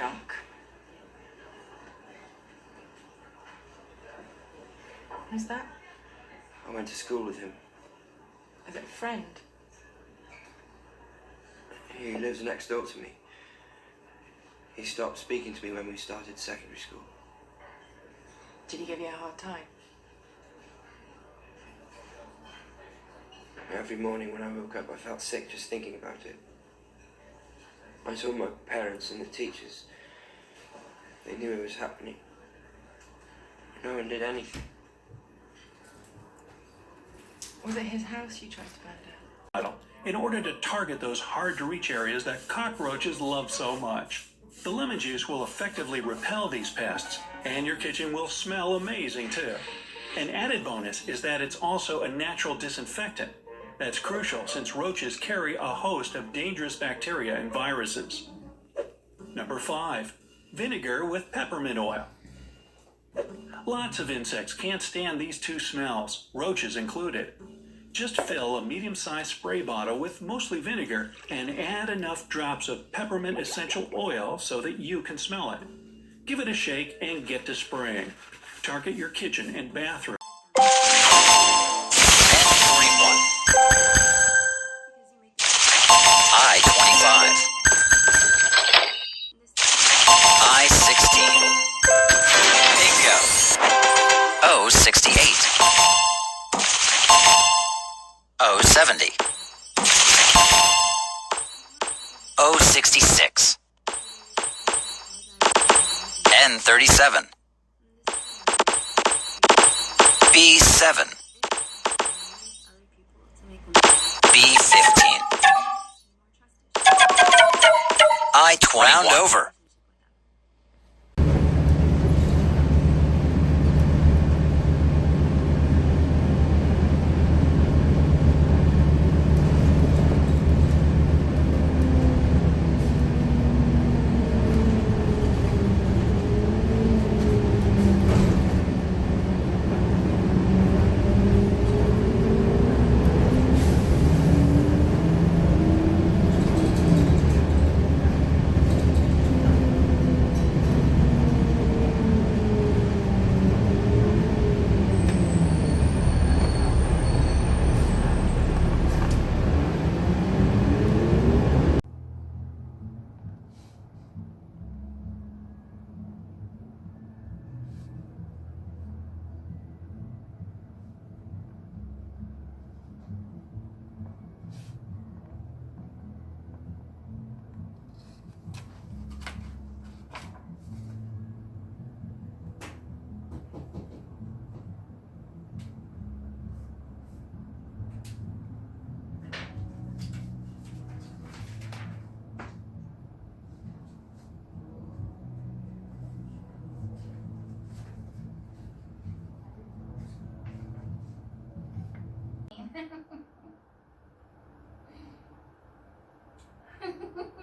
Jacques. Who's that? I went to school with him. Is it a friend? He lives next door to me. He stopped speaking to me when we started secondary school. Did he give you a hard time? Every morning when I woke up, I felt sick just thinking about it. I saw my parents and the teachers. They knew it was happening. No one did anything. Was it his house you tried to burn down? In order to target those hard-to-reach areas that cockroaches love so much. The lemon juice will effectively repel these pests, and your kitchen will smell amazing too. An added bonus is that it's also a natural disinfectant. That's crucial since roaches carry a host of dangerous bacteria and viruses. Number 5, vinegar with peppermint oil. Lots of insects can't stand these two smells, roaches included. Just fill a medium-sized spray bottle with mostly vinegar and add enough drops of peppermint essential oil so that you can smell it. Give it a shake and get to spraying. Target your kitchen and bathroom. I-25. I-16. Bingo. O-68. O-70. O-66. N-37. B-7. B-15. I-21. Round over.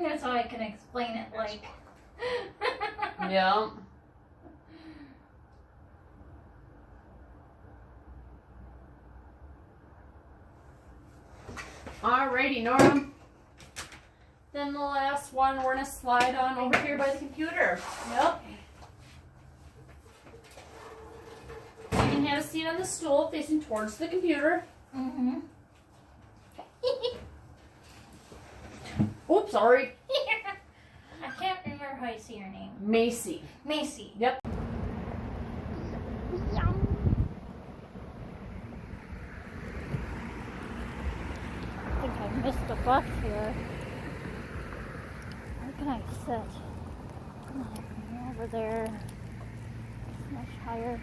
That's how I can explain it, like. Yeah. Alrighty, Norm. Then the last one, we're gonna slide on over here by the computer. Yep. You can have a seat on the stool facing towards the computer. Mm-hmm. Oops, sorry. I can't remember how you say your name. Macy. Macy. Yep. I think I missed a bus here. Where can I sit? Over there. It's much higher.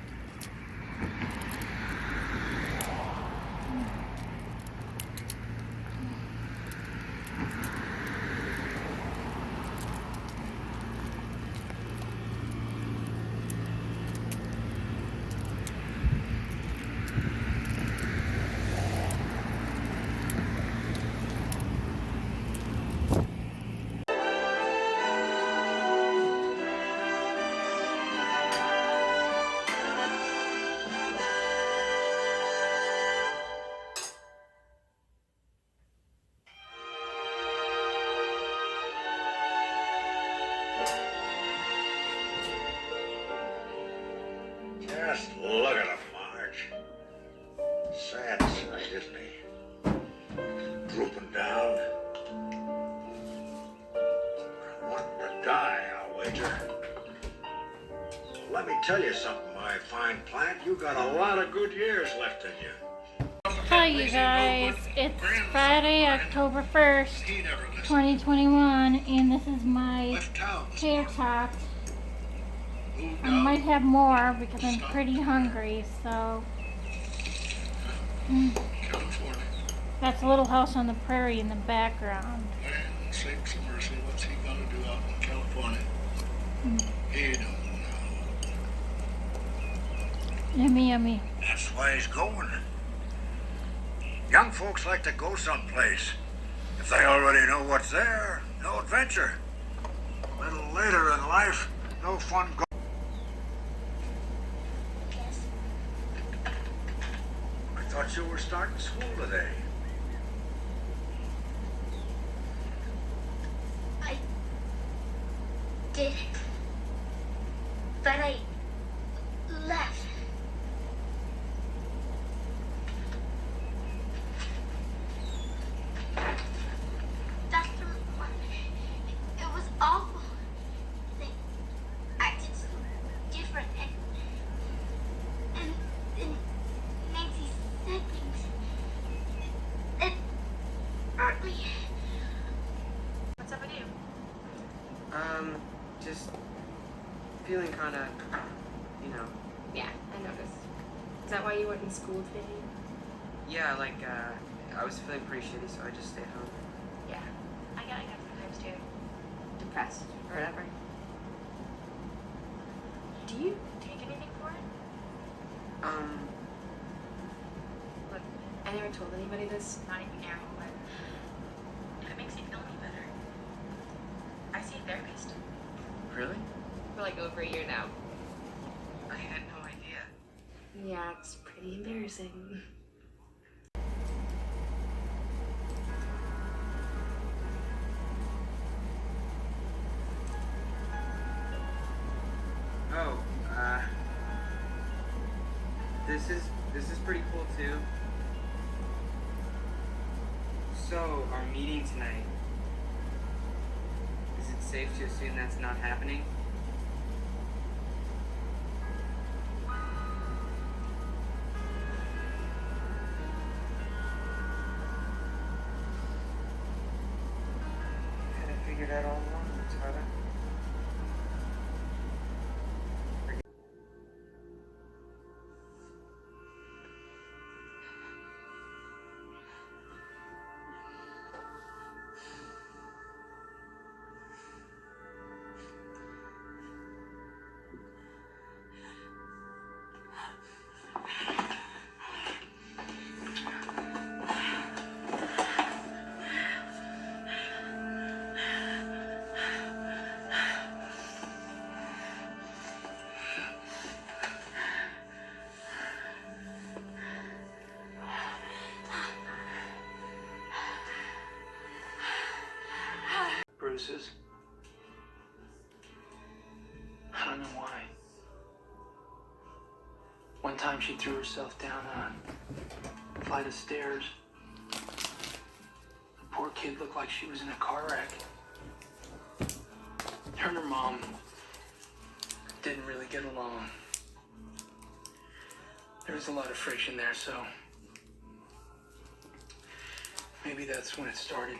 Just look at him, Marge. Sad sight, isn't he? Drooping down. Wanting to die, I'll wager. Let me tell you something, my fine plant. You got a lot of good years left in you. Hi you guys, it's Friday, October 1st, 2021, and this is my tater tot. I might have more because I'm pretty hungry, so. That's a Little House on the Prairie in the background. Man, sakes of mercy, what's he gonna do out in California? He don't know. Yummy, yummy. That's why he's going. Young folks like to go someplace. If they already know what's there, no adventure. A little later in life, no fun going. I thought you were starting school today. I did, but I left. Dr. Mark, it was awful. They acted so different, and Nancy said things that hurt me. What's up with you? Just feeling kind of, Yeah, I noticed. Is that why you weren't in school today? yeah, like, I was feeling pretty shitty, so I just stayed home. Yeah. I get sometimes too. Depressed or whatever. Do you take anything for it? Look, I never told anybody this, not even now, but if it makes you feel any better, I see a therapist. Really? For like over a year now. I had no idea. Yeah, it's pretty embarrassing. Oh, this is pretty cool too. So, our meeting tonight, is it safe to assume that's not happening? Had I figured out all along, Tyler? Bruises. I don't know why. One time she threw herself down a flight of stairs. The poor kid looked like she was in a car wreck. Her and her mom didn't really get along. There was a lot of friction there, so maybe that's when it started.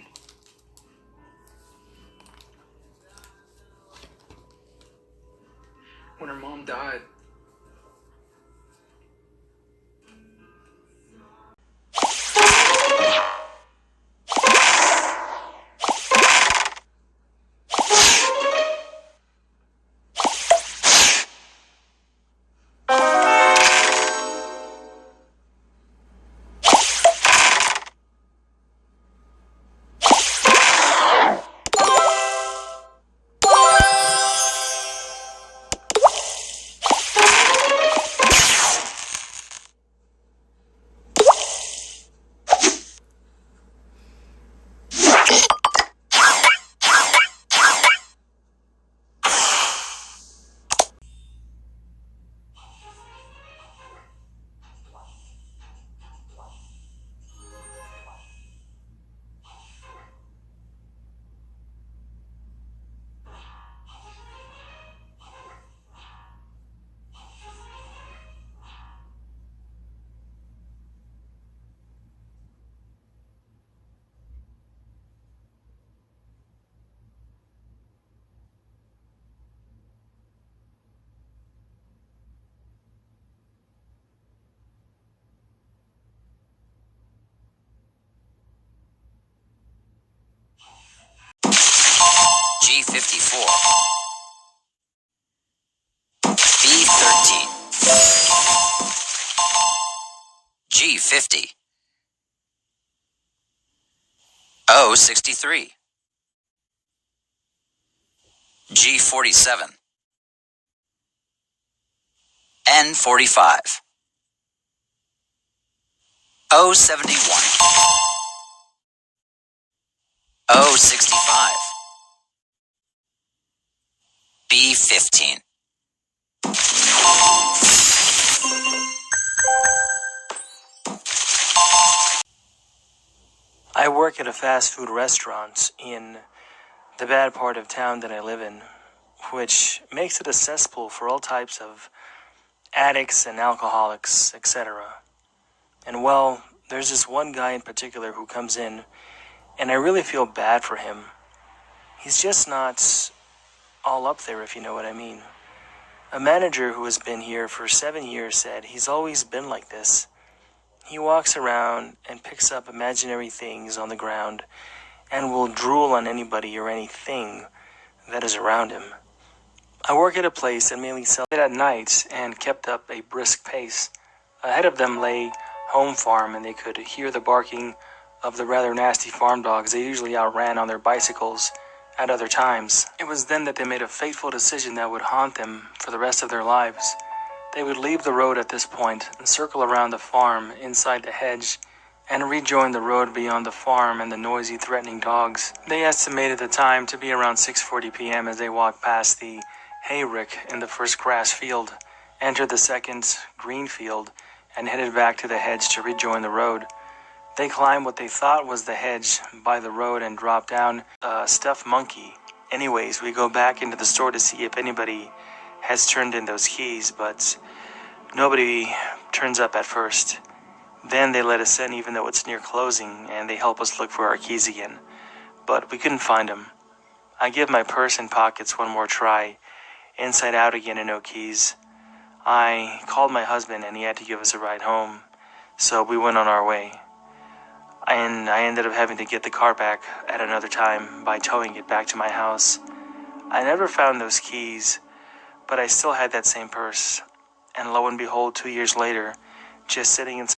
When her mom died, G54. B13. G50. O63. G47. N45. O71. O65. B15. I work at a fast food restaurant in the bad part of town that I live in, which makes it a cesspool for all types of addicts and alcoholics, etc. And well, there's this one guy in particular who comes in, and I really feel bad for him. He's just not all up there, if you know what I mean. A manager who has been here for 7 years said he's always been like this. He walks around and picks up imaginary things on the ground and will drool on anybody or anything that is around him. I work at a place that mainly sells it at night and kept up a brisk pace. Ahead of them lay Home Farm, and they could hear the barking of the rather nasty farm dogs they usually outran on their bicycles at other times. It was then that they made a fateful decision that would haunt them for the rest of their lives. They would leave the road at this point and circle around the farm inside the hedge and rejoin the road beyond the farm and the noisy, threatening dogs. They estimated the time to be around 6:40 p.m. as they walked past the hay rick in the first grass field, entered the second green field, and headed back to the hedge to rejoin the road. They climbed what they thought was the hedge by the road and dropped down a stuffed monkey. Anyways, we go back into the store to see if anybody has turned in those keys, but nobody turns up at first. Then they let us in even though it's near closing, and they help us look for our keys again. But we couldn't find them. I give my purse and pockets one more try. Inside out again and no keys. I called my husband and he had to give us a ride home, so we went on our way. And I ended up having to get the car back at another time by towing it back to my house. I never found those keys, but I still had that same purse. And lo and behold, 2 years later, just sitting inside